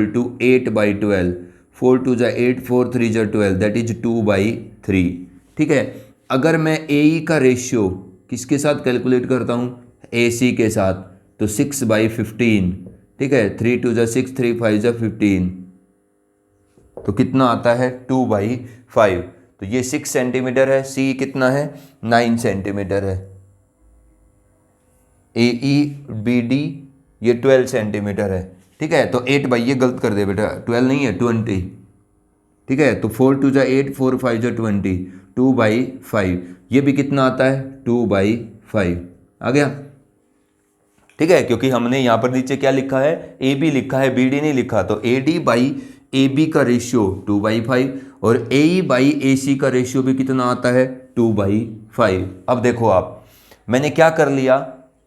To 8/12, 4 2 जा 8, 4 3 जा 12, that is 2/3। ठीक है, अगर मैं ए का रेशियो किसके साथ कैलकुलेट करता हूँ, ए सी के साथ, तो 6/15। ठीक है, 3 2 जा 6, 3 5 जा 15, तो कितना आता है 2/5। तो ये 6 सेंटीमीटर है, सी कितना है 9 सेंटीमीटर है, ए ई बी डी ये 12 सेंटीमीटर है। ठीक है, तो 8 बाई, ये गलत कर दे बेटा, 12 नहीं है 20। ठीक है, तो 4 2 जा 8, 4 5 जा 20, 2/5, ये भी कितना आता है 2/5 आ गया। ठीक है, क्योंकि हमने यहाँ पर नीचे क्या लिखा है, ए बी लिखा है, बी डी नहीं लिखा, तो A D by A B का रेशियो 2/5 और ए ई बाई ए सी का रेशियो भी कितना आता है 2/5। अब देखो आप, मैंने क्या कर लिया,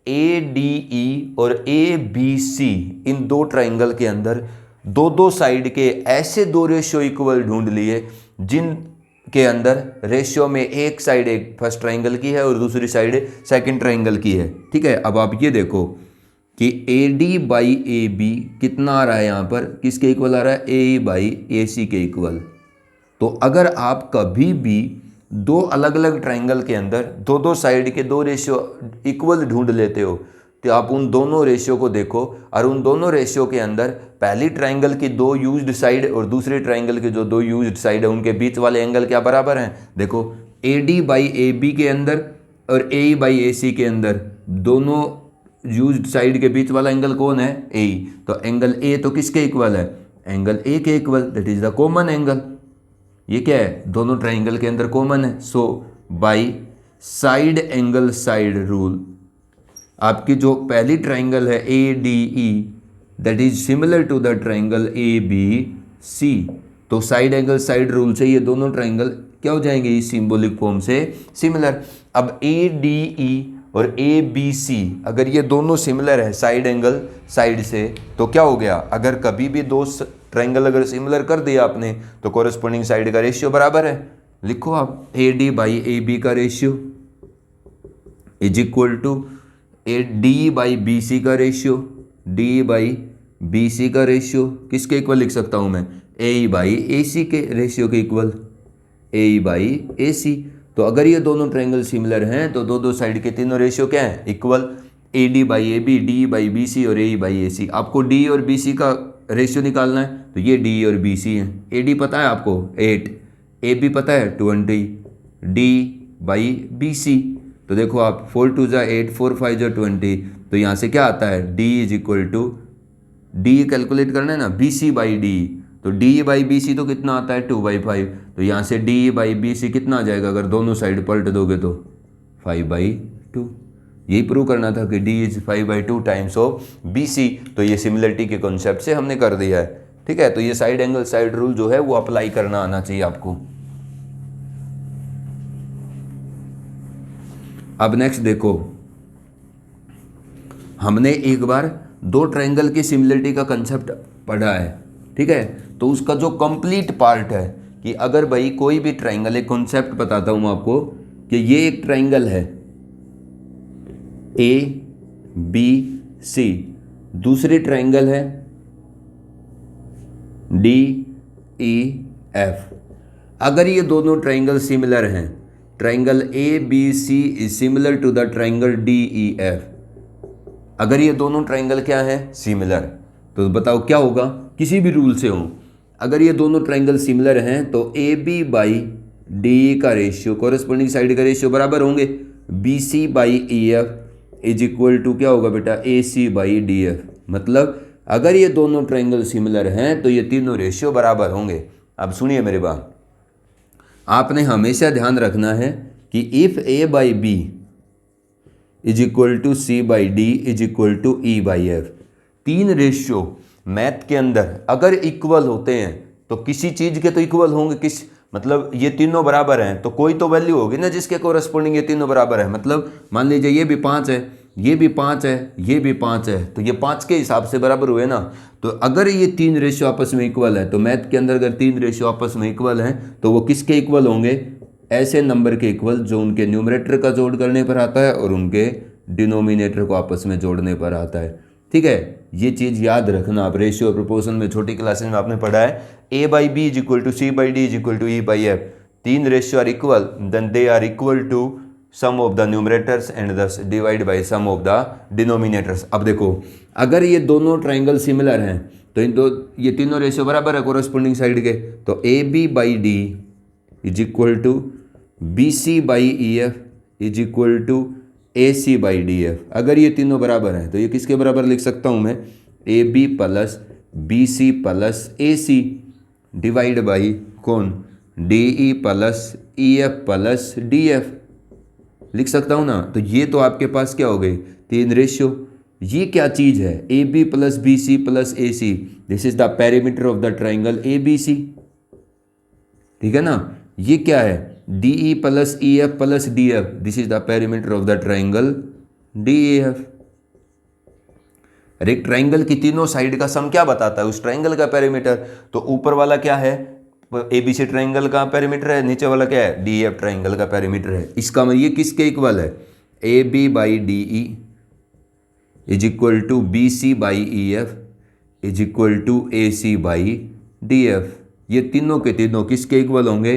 ए डी ई और ए बी सी इन दो ट्राइंगल के अंदर दो दो साइड के ऐसे दो रेशियो इक्वल ढूंढ लिए जिन के अंदर रेशियो में एक साइड एक फर्स्ट ट्राइंगल की है और दूसरी साइड सेकंड ट्राइंगल की है। ठीक है, अब आप ये देखो कि A D by A B कितना आ रहा है, यहाँ पर किसके इक्वल आ रहा है, ए बाई ए सी के इक्वल। तो अगर आप कभी भी दो अलग अलग ट्राइंगल के अंदर दो दो साइड के दो रेशियो इक्वल ढूंढ लेते हो, तो आप उन दोनों रेशियो को देखो और उन दोनों रेशियो के अंदर पहली ट्राइंगल की दो यूज्ड साइड और दूसरे ट्राइंगल के जो दो यूज्ड साइड है उनके बीच वाले एंगल क्या बराबर हैं। देखो A D by A B के अंदर और ए बाई ए सी के अंदर दोनों यूज्ड साइड के बीच वाला एंगल कौन है, ए। तो एंगल ए तो किसके इक्वल है, एंगल ए के equal, that is the common angle. ये क्या है, दोनों ट्राइंगल के अंदर कॉमन है। So by side angle side rule, आपकी जो पहली ट्राइंगल है A D E that is similar to the triangle A B C, तो साइड एंगल साइड रूल से ये दोनों ट्राइंगल क्या हो जाएंगे, इस सिंबॉलिक फॉर्म से सिमिलर। अब ए डी ई और ए बी सी अगर ये दोनों सिमिलर है साइड एंगल साइड से, तो क्या हो गया, अगर कभी भी दो ट्राइंगल अगर सिमिलर कर दिया आपने तो कोरस्पोंडिंग साइड का रेशियो बराबर है। लिखो आप A D by A B का ratio is equal to A D by B C का ratio, D by B C का रेशियो किसके इक्वल लिख सकता हूं मैं, ए बाई ए सी के रेशियो के इक्वल, ए बाई ए सी। तो अगर ये दोनों ट्रायंगल सिमिलर हैं तो दो दो साइड के तीनों रेशियो क्या है, equal, A D by A B, D by B C और ए बाई ए सी। आपको डी और बी सी का रेशियो निकालना है, तो ये डी और बी सी है। ए डी पता है आपको 8, ए बी पता है 20, डी बाई बी सी। तो देखो आप 4 2 जा 8, 4 5 जा 20, तो यहाँ से क्या आता है, D is equal to, D calculate करना है ना, बी सी बाई डी, तो डी बाई बी सी तो कितना आता है 2/5। तो यहाँ से डी बाई बी सी कितना आ जाएगा, अगर दोनों साइड पलट दोगे तो 5/2। यही प्रूव करना था कि D is 5/2 times of B C. तो ये सिमिलरिटी के कॉन्सेप्ट से हमने कर दिया है। ठीक है, तो ये साइड एंगल साइड रूल जो है वो अप्लाई करना आना चाहिए आपको। अब नेक्स्ट देखो, हमने एक बार दो ट्रायंगल की सिमिलरिटी का कंसेप्ट पढ़ा है। ठीक है, तो उसका जो कंप्लीट पार्ट है कि अगर भाई कोई भी ट्रायंगल, एक कॉन्सेप्ट बताता हूं आपको कि ये एक ट्रायंगल है ए बी सी, दूसरी ट्रायंगल है डी ई एफ। अगर ये दोनों ट्रायंगल सिमिलर हैं, triangle A B C is similar to the triangle D E F, अगर ये दोनों ट्रायंगल क्या है, सिमिलर, तो बताओ क्या होगा, किसी भी रूल से हो, अगर ये दोनों ट्रायंगल सिमिलर हैं तो ए बी बाई डी का रेशियो, कोरस्पोंडिंग साइड का रेशियो बराबर होंगे। B C by E F is equal to क्या होगा बेटा, A C by D F. मतलब अगर ये दोनों ट्रायंगल सिमिलर हैं तो ये तीनों रेशियो बराबर होंगे। अब सुनिए मेरी बात, आपने हमेशा ध्यान रखना है कि if A by B is equal to C by D is equal to E by F, तीन रेशियो मैथ के अंदर अगर इक्वल होते हैं तो किसी चीज के तो इक्वल होंगे, किस मतलब ये तीनों बराबर हैं तो कोई तो वैल्यू होगी ना जिसके कोरस्पोंडिंग ये तीनों बराबर है। मतलब मान लीजिए ये भी 5 है, ये भी 5 है, ये भी 5 है, तो ये 5 के हिसाब से बराबर हुए ना। तो अगर ये तीन रेशियो आपस में इक्वल है तो मैथ के अंदर अगर तीन रेशियो आपस में इक्वल हैं तो वो किसके इक्वल होंगे, ऐसे नंबर के इक्वल जो उनके न्यूमरेटर का जोड़ करने पर आता है और उनके डिनोमिनेटर को आपस में जोड़ने पर आता है। ठीक है, ये चीज़ याद रखना आप। रेशियो और प्रोपोर्शन में छोटी क्लासेस में आपने पढ़ा है A/B is equal to C/D is equal to E/F। तीन ratio are equal then they are equal to sum of the numerators and this divide by sum of the denominators. अब देखो, अगर ये दोनों ट्राइंगल सिमिलर हैं तो इन दो ये तीनों रेशियो बराबर है कोरस्पोंडिंग साइड के, तो AB/D is equal to BC/EF is equal to AC/DF। अगर ये तीनों बराबर हैं तो ये किसके बराबर लिख सकता हूँ मैं, AB plus BC plus AC divide by कौन, DE plus EF plus DF लिख सकता हूँ ना। तो ये तो आपके पास क्या हो गई, तीन रेशियो। ये क्या चीज़ है, AB plus BC plus AC, this is the perimeter of the triangle ABC। ठीक है ना, ये क्या है, DE plus EF plus DF, this is the perimeter of the triangle DEF। और एक ट्राइंगल की तीनों साइड का सम क्या बताता है, उस ट्राइंगल का पेरीमीटर। तो ऊपर वाला क्या है, ABC ट्राइंगल का पेरीमीटर है, नीचे वाला क्या है, DEF ट्राइंगल का पेरीमीटर है। इसका मतलब ये किसके इक्वल है, AB/DE is equal to BC/EF is equal to AC/DF। ये तीनों के तीनों किसके इक्वल होंगे,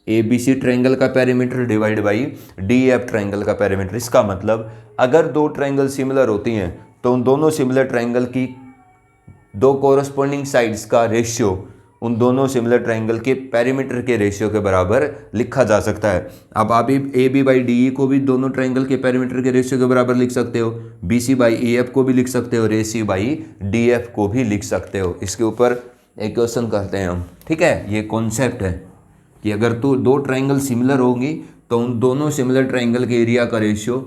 ABC ट्राइंगल का perimeter divide by DEF triangle का पेरीमीटर। इसका मतलब अगर दो ट्राइंगल सिमिलर होती हैं तो उन दोनों सिमिलर ट्राइंगल की दो कोरस्पोंडिंग साइड्स का रेशियो उन दोनों सिमिलर ट्राइंगल के पेरीमीटर के रेशियो के बराबर लिखा जा सकता है। अब आप AB/DE को भी दोनों ट्राइंगल के पेरीमीटर के रेशियो के बराबर लिख सकते हो, BC/EF को भी लिख सकते हो और AC/DF को भी लिख सकते हो। इसके ऊपर एक क्वेश्चन करते हैं हम, ठीक है। ये कॉन्सेप्ट है कि अगर तो दो ट्राइंगल सिमिलर होंगी तो उन दोनों सिमिलर ट्राइंगल के एरिया का रेशियो,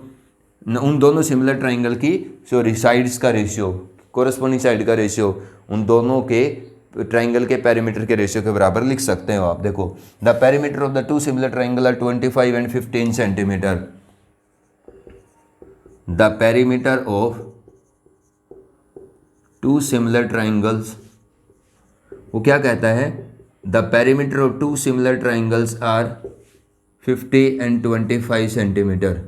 उन दोनों सिमिलर ट्राइंगल की साइड्स का रेशियो, कोरस्पोंडिंग साइड का रेशियो उन दोनों के ट्राइंगल के पेरीमीटर के रेशियो के बराबर लिख सकते हो आप। देखो, the perimeter of the two similar triangle are 25 and 15 centimetre. The perimeter of two similar triangles, वो क्या कहता है, the perimeter of two similar triangles are 50 and 25 centimetre,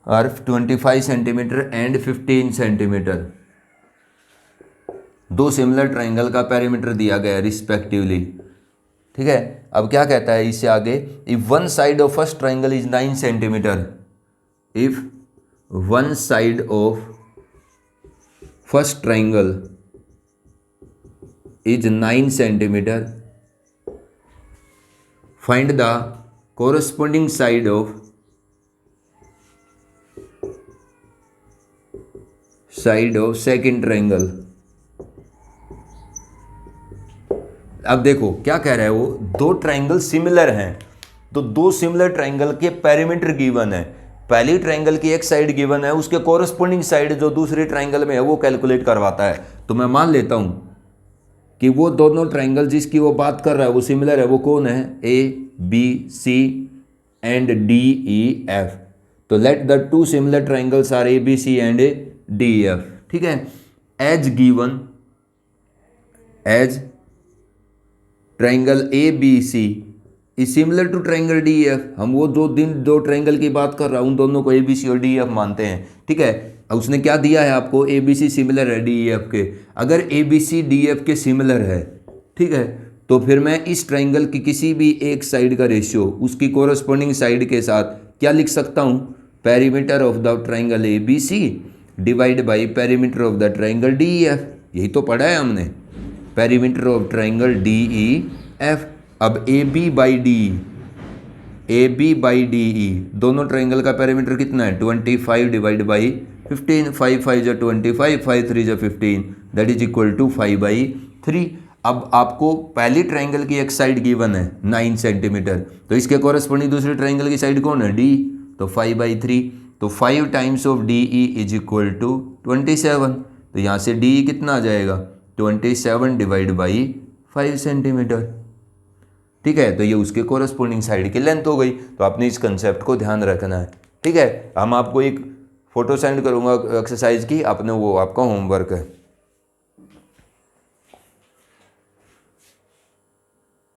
are 25 centimetre and 15 centimetre. दो सिमिलर ट्राइंगल का perimeter दिया गया है respectively, ठीक है। अब क्या कहता है इससे आगे, if one side of first triangle is 9 centimetre, if one side of first triangle is 9 centimetre, find the corresponding side of second triangle. अब देखो क्या कह रहा है वो, दो ट्राइंगल सिमिलर हैं तो दो सिमिलर ट्राइंगल के पेरीमीटर गिवन है। पहली ट्राइंगल की एक साइड गिवन है, उसके कोरस्पोंडिंग साइड जो दूसरी ट्राइंगल में है वो कैलकुलेट करवाता है। तो मैं मान लेता हूं कि वो दोनों ट्राइंगल जिसकी वो बात कर रहा है वो सिमिलर है, वो कौन है, ABC एंड DEF। तो let the two similar triangles are ABC and DEF, ठीक है। As given, as triangle ABC is similar to triangle DEF। हम वो दो ट्राइंगल की बात कर रहा हूँ, उन दोनों को ABC और DEF मानते हैं, ठीक है। उसने क्या दिया है आपको, ABC सिमिलर है DEF के। अगर ABC DEF के सिमिलर है, ठीक है, तो फिर मैं इस ट्राइंगल की किसी भी एक साइड का रेशियो उसकी कोरस्पोंडिंग साइड के साथ क्या लिख सकता हूँ, perimeter of the triangle ABC divide by perimeter of the triangle DEF। यही तो पढ़ा है हमने, पेरीमीटर ऑफ ट्राइंगल DEF। अब AB/DE दोनों ट्राइंगल का पेरीमीटर कितना है, 25 डिवाइड बाई 15, 5 5 जो 25, 5 3 जो 15, दैट इज इक्वल टू 5/3। अब आपको पहली ट्राइंगल की एक साइड गिवन है 9 सेंटीमीटर, तो इसके कोरस्पोंडिंग दूसरी ट्राइंगल की साइड कौन है, D, तो 5/3। तो 5 times of DE is equal to 27। तो यहाँ से DE कितना आ जाएगा, 27 डिवाइड बाई 5 सेंटीमीटर, ठीक है। तो ये उसके कोरस्पोंडिंग साइड की लेंथ हो गई। तो आपने इस कंसेप्ट को ध्यान रखना है, ठीक है। हम आपको एक फोटो सेंड करूंगा एक्सरसाइज की, आपने वो आपका होमवर्क है।